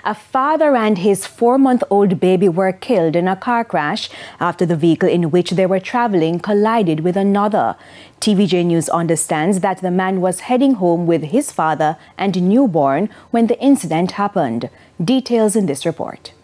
A father and his 4-month-old baby were killed in a car crash after the vehicle in which they were traveling collided with another. TVJ News understands that the man was heading home with his father and newborn when the incident happened. Details in this report.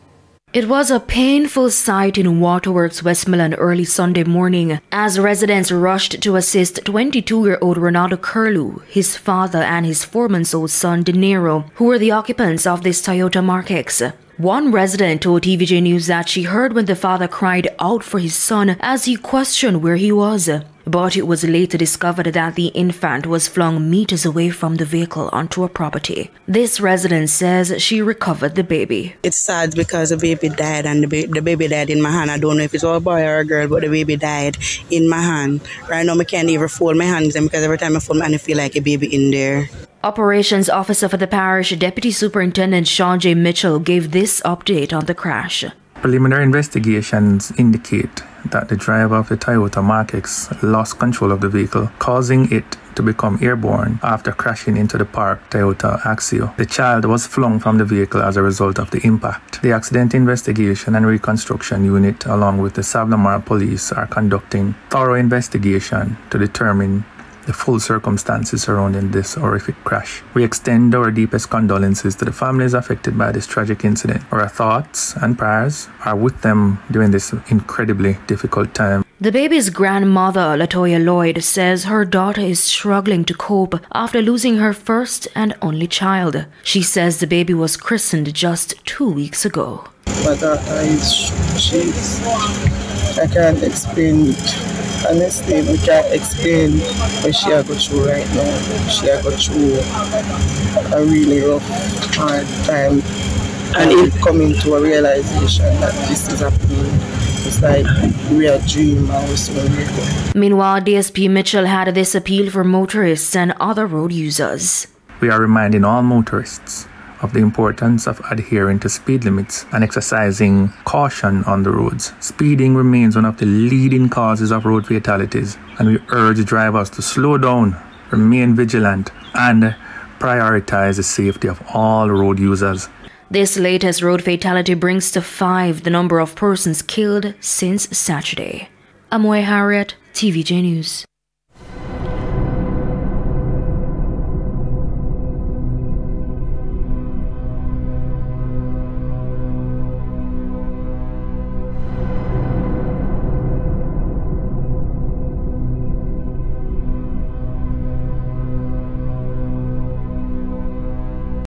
It was a painful sight in Waterworks, Westmoreland early Sunday morning as residents rushed to assist 22-year-old Ronaldo Curlew, his father and his 4-month-old son De Niro, who were the occupants of this Toyota Mark X. One resident told TVJ News that she heard when the father cried out for his son as he questioned where he was. But it was later discovered that the infant was flung meters away from the vehicle onto a property. This resident says she recovered the baby. It's sad because the baby died and the baby died in my hand. I don't know if it's a boy or a girl, but the baby died in my hand. Right now I can't even fold my hands because every time I fold my hand I feel like a baby in there. Operations Officer for the parish, Deputy Superintendent Sean J. Mitchell, gave this update on the crash. Preliminary investigations indicate that the driver of the Toyota Mark X lost control of the vehicle, causing it to become airborne after crashing into the parked Toyota Axio. The child was flung from the vehicle as a result of the impact. The Accident Investigation and Reconstruction Unit, along with the Savlamar Police, are conducting thorough investigation to determine the full circumstances surrounding this horrific crash. We extend our deepest condolences to the families affected by this tragic incident. Our thoughts and prayers are with them during this incredibly difficult time. The baby's grandmother, Latoya Lloyd, says her daughter is struggling to cope after losing her first and only child. She says the baby was christened just 2 weeks ago. My daughter is, I can't explain it. Honestly, we can't explain what she has got through right now. She has got through a really rough, hard time. And it coming to a realization that this is happening. It's like we're a dream and we're so real. Meanwhile, DSP Mitchell had this appeal for motorists and other road users. We are reminding all motorists of the importance of adhering to speed limits and exercising caution on the roads. Speeding remains one of the leading causes of road fatalities, and we urge drivers to slow down, remain vigilant, and prioritize the safety of all road users. This latest road fatality brings to 5 the number of persons killed since Saturday. Amoy Harriet, TVJ News.